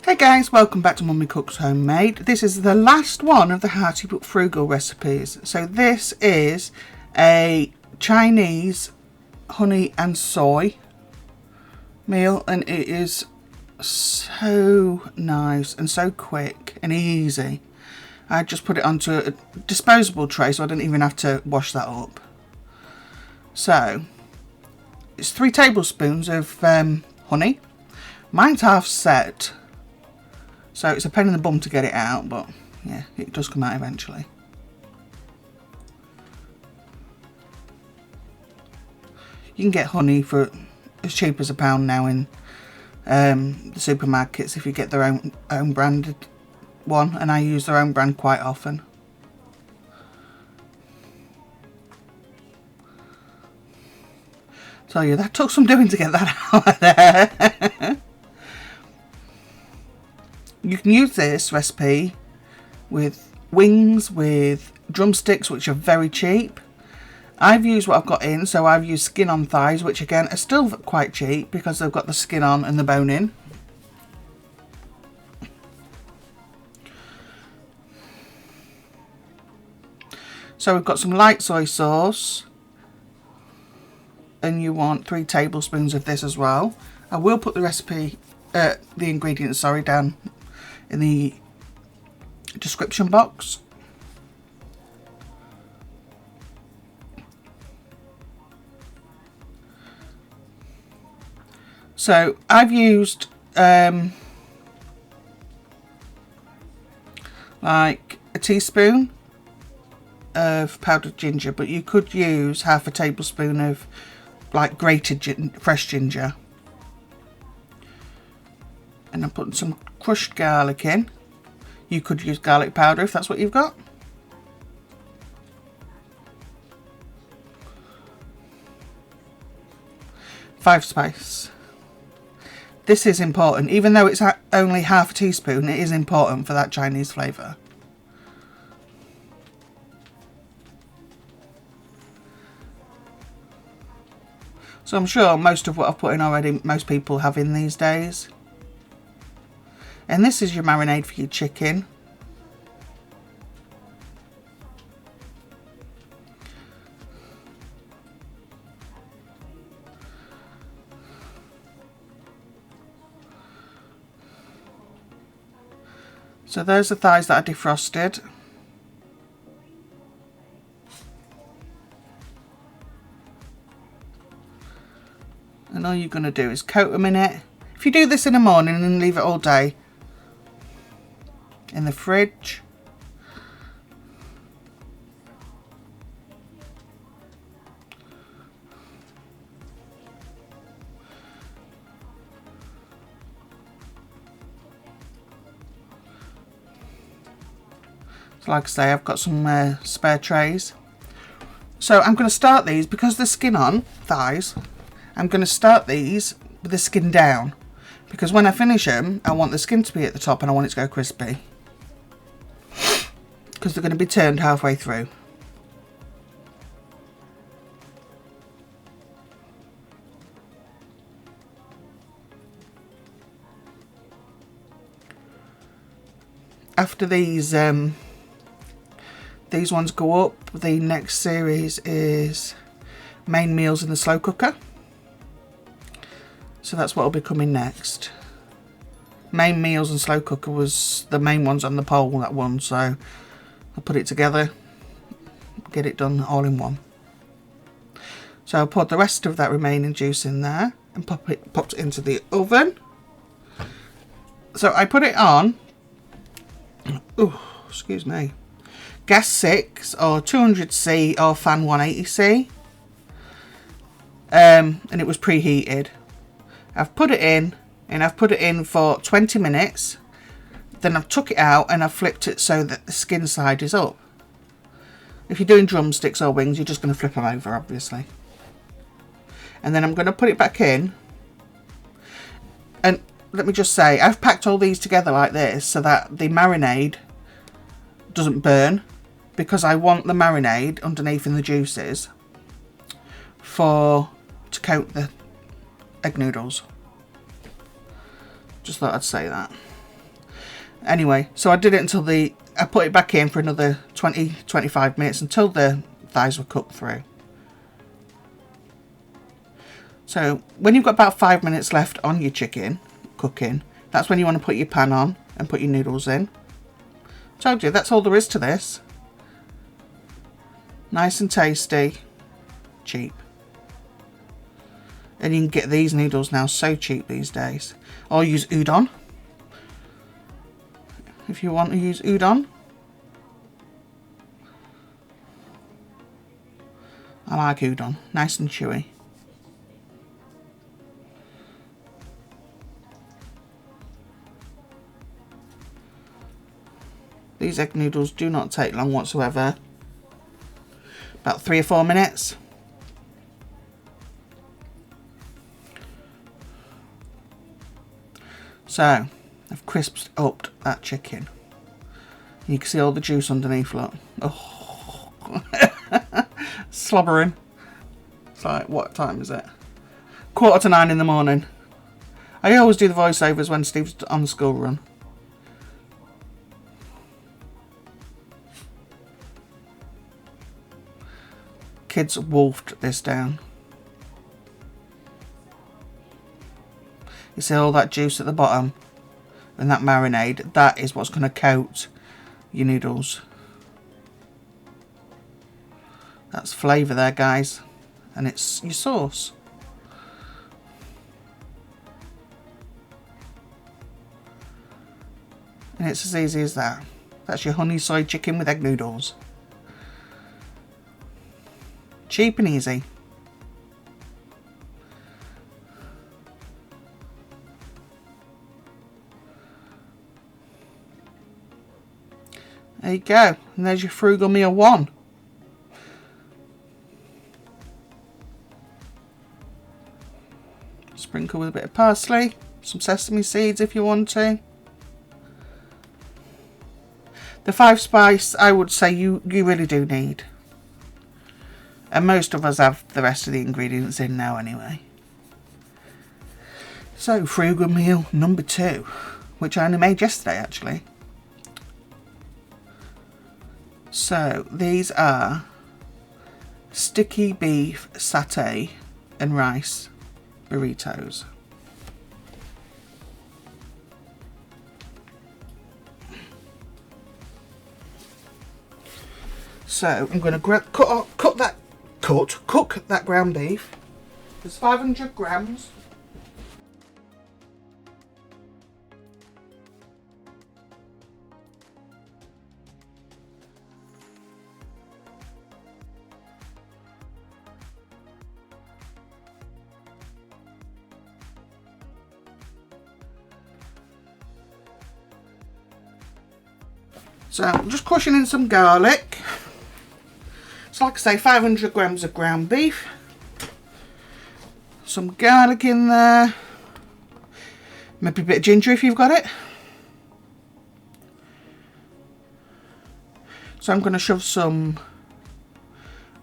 Hey guys, welcome back to Mummy Cooks Homemade. This is the last one of the Hearty but Frugal recipes. So this is a Chinese honey and soy meal, and it is so nice and so quick and easy. I just put it onto a disposable tray so I didn't even have to wash that up. So it's 3 tablespoons of honey. Mine's half set, so it's a pain in the bum to get it out, but yeah, it does come out eventually. You can get honey for as cheap as £1 now in the supermarkets if you get their own branded one, and I use their own brand quite often. Tell you, that took some doing to get that out of there. You can use this recipe with wings, with drumsticks, which are very cheap. I've used what I've got in, so I've used skin on thighs, which again are still quite cheap because they've got the skin on and the bone in. So we've got some light soy sauce, and you want 3 tablespoons of this as well. I will put the recipe, the ingredients, sorry, down in the description box. So I've used like a teaspoon of powdered ginger, but you could use half a tablespoon of like grated fresh ginger. And I'm putting some crushed garlic in. You could use garlic powder if that's what you've got. Five spice. This is important, even though it's only half a teaspoon, it is important for that Chinese flavour. So I'm sure most of what I've put in already, most people have in these days. And this is your marinade for your chicken. So there's the thighs that I defrosted. And all you're going to do is coat them in it. If you do this in the morning and leave it all day in the fridge, so like I say, I've got some spare trays. So I'm going to start these, because the skin on thighs, I'm going to start these with the skin down, because when I finish them I want the skin to be at the top and I want it to go crispy, because they're going to be turned halfway through. After these ones go up, the next series is main meals in the slow cooker. So that's what will be coming next. Main meals and slow cooker was the main ones on the poll that won, so I'll put it together, get it done all in one. So I'll put the rest of that remaining juice in there and popped it into the oven. So I put it on, excuse me, gas 6 or 200C or fan 180C, and it was preheated. I've put it in, and I've put it in for 20 minutes. Then I've took it out and I've flipped it so that the skin side is up. If you're doing drumsticks or wings, you're just going to flip them over, obviously. And then I'm going to put it back in. And let me just say, I've packed all these together like this so that the marinade doesn't burn, because I want the marinade underneath in the juices to coat the egg noodles. Just thought I'd say that. Anyway, so I did it until I put it back in for another 20-25 minutes until the thighs were cooked through. So when you've got about 5 minutes left on your chicken cooking, that's when you want to put your pan on and put your noodles in. Told you, that's all there is to this. Nice and tasty, cheap. And you can get these noodles now so cheap these days. Or use udon. If you want to use udon. I like udon, nice and chewy. These egg noodles do not take long whatsoever. About 3 or 4 minutes. So, I've crisped up that chicken. You can see all the juice underneath, look. Oh. Slobbering. It's like, what time is it? 8:45 in the morning. I always do the voiceovers when Steve's on the school run. Kids wolfed this down. You see all that juice at the bottom and that marinade, that is what's going to coat your noodles. That's flavour there, guys, and it's your sauce. And it's as easy as that. That's your honey soy chicken with egg noodles. Cheap and easy. There you go. And there's your frugal meal 1. Sprinkle with a bit of parsley, some sesame seeds if you want to. The 5 spice, I would say you really do need. And most of us have the rest of the ingredients in now anyway. So, frugal meal number 2, which I only made yesterday actually. So, these are sticky beef satay and rice burritos. So, I'm going to cook that ground beef. There's 500 grams. So I'm just crushing in some garlic. So like I say, 500 grams of ground beef. Some garlic in there. Maybe a bit of ginger if you've got it. So I'm going to shove some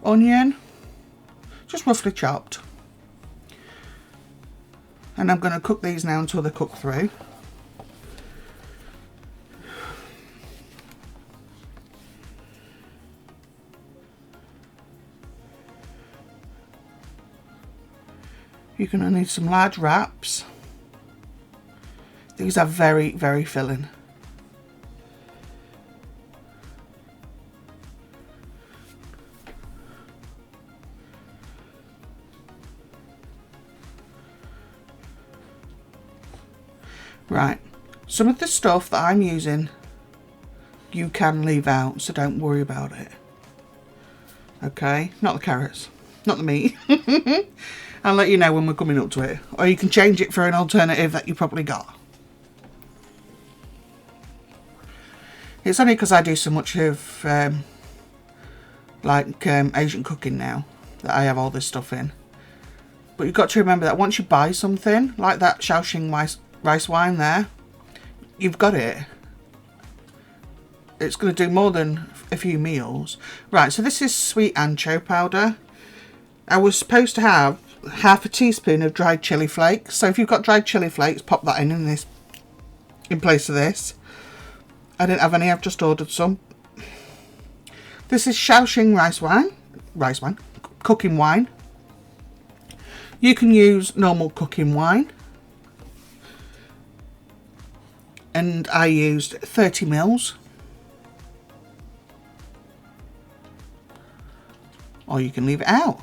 onion, just roughly chopped. And I'm going to cook these now until they're cooked through. You're going to need some large wraps. These are very, very filling. Right, some of the stuff that I'm using you can leave out, so don't worry about it. Okay, not the carrots, not the meat. I'll let you know when we're coming up to it. Or you can change it for an alternative that you probably got. It's only because I do so much of Asian cooking now that I have all this stuff in. But you've got to remember that once you buy something, like that Shaoxing rice wine there, you've got it. It's going to do more than a few meals. Right, so this is sweet ancho powder. I was supposed to have half a teaspoon of dried chilli flakes. So if you've got dried chilli flakes, pop that in place of this. I didn't have any, I've just ordered some. This is Shaoxing cooking wine. You can use normal cooking wine. And I used 30 mils. Or you can leave it out.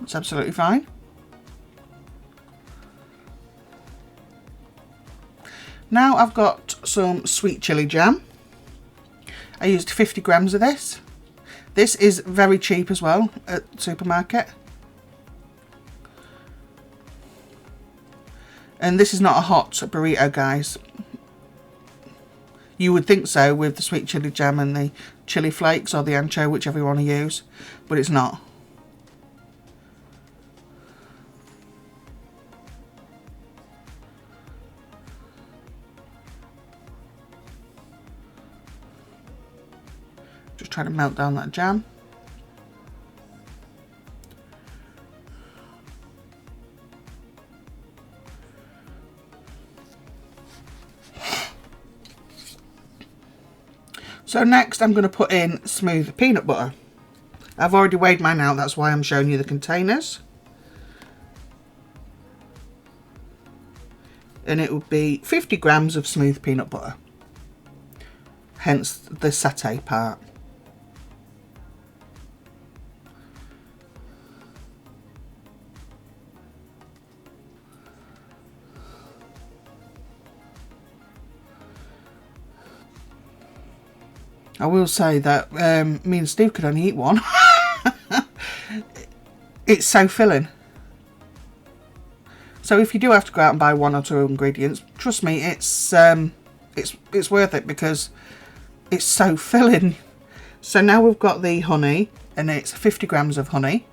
It's absolutely fine. Now I've got some sweet chili jam. I used 50 grams of this. This is very cheap as well at the supermarket. And this is not a hot burrito, guys. You would think so with the sweet chili jam and the chili flakes or the ancho, whichever you want to use, but it's not. Just trying to melt down that jam. So next I'm going to put in smooth peanut butter. I've already weighed mine out, that's why I'm showing you the containers. And it would be 50 grams of smooth peanut butter. Hence the satay part. I will say that me and Steve could only eat one. It's so filling. So if you do have to go out and buy one or two ingredients, trust me, it's worth it because it's so filling. So now we've got the honey, and it's 50 grams of honey.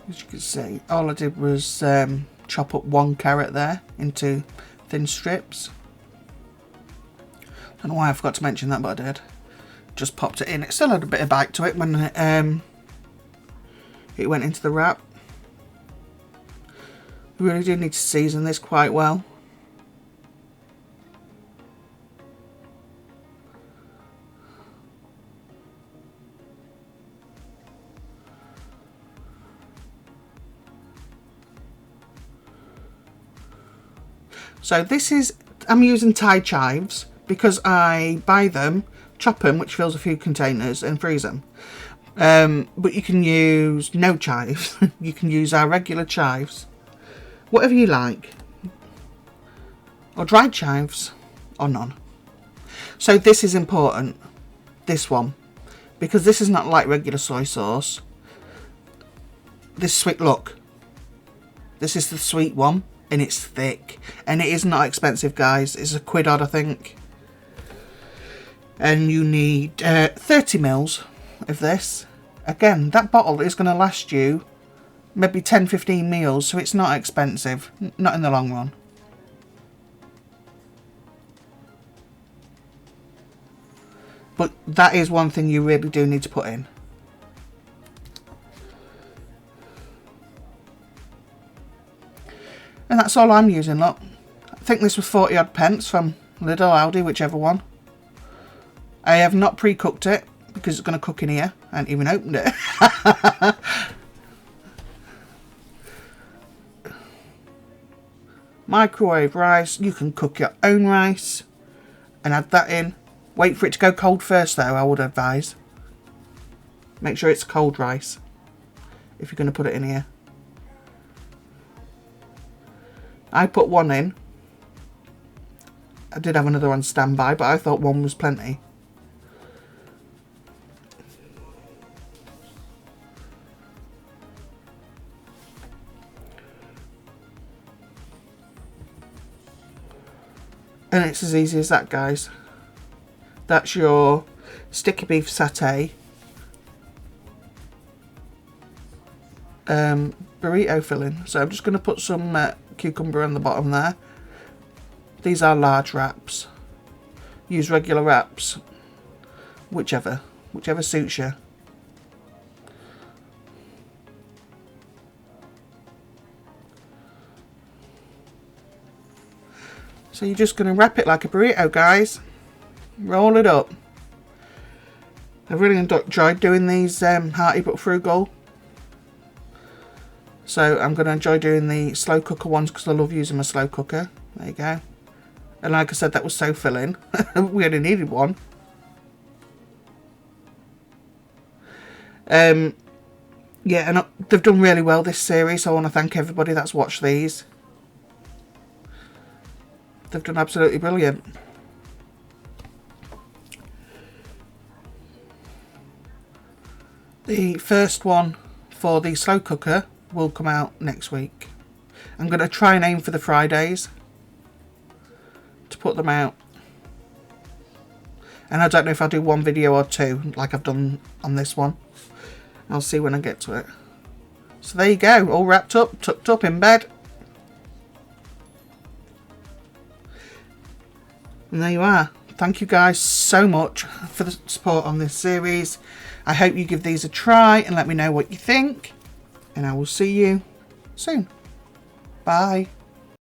As you can see, all I did was chop up one carrot there into thin strips. Don't know why I forgot to mention that, but I did. Just popped it in. It still had a bit of bite to it when it went into the wrap. We really do need to season this quite well. So this is, I'm using Thai chives because I buy them, chop them, which fills a few containers, and freeze them. But you can use no chives. You can use our regular chives, whatever you like, or dried chives, or none. So this is important, this one, because this is not like regular soy sauce. This sweet, look, this is the sweet one. And it's thick, and it is not expensive, guys. It's £1 odd, I think. And you need 30 mils of this. Again, that bottle is going to last you maybe 10-15 meals, so it's not expensive, not in the long run. But that is one thing you really do need to put in. And that's all I'm using, look. I think this was 40 odd pence from Lidl, Aldi, whichever one. I have not pre-cooked it because it's going to cook in here. I haven't even opened it. Microwave rice. You can cook your own rice and add that in. Wait for it to go cold first though, I would advise. Make sure it's cold rice if you're going to put it in here. I put one in. I did have another on standby, but I thought one was plenty. And it's as easy as that, guys. That's your sticky beef satay burrito filling. So I'm just going to put some cucumber on the bottom there. These are large wraps. Use regular wraps. whichever suits you. So you're just going to wrap it like a burrito, guys. Roll it up. I've really enjoyed doing these hearty but frugal. So I'm going to enjoy doing the slow cooker ones because I love using my slow cooker. There you go. And like I said, that was so filling. We only needed one. Yeah, and they've done really well this series. So I want to thank everybody that's watched these. They've done absolutely brilliant. The first one for the slow cooker will come out next week. I'm going to try and aim for the Fridays to put them out. And I don't know if I'll do one video or two like I've done on this one. I'll see when I get to it. So there you go, all wrapped up, tucked up in bed. And there you are. Thank you guys so much for the support on this series. I hope you give these a try and let me know what you think. And I will see you soon. Bye.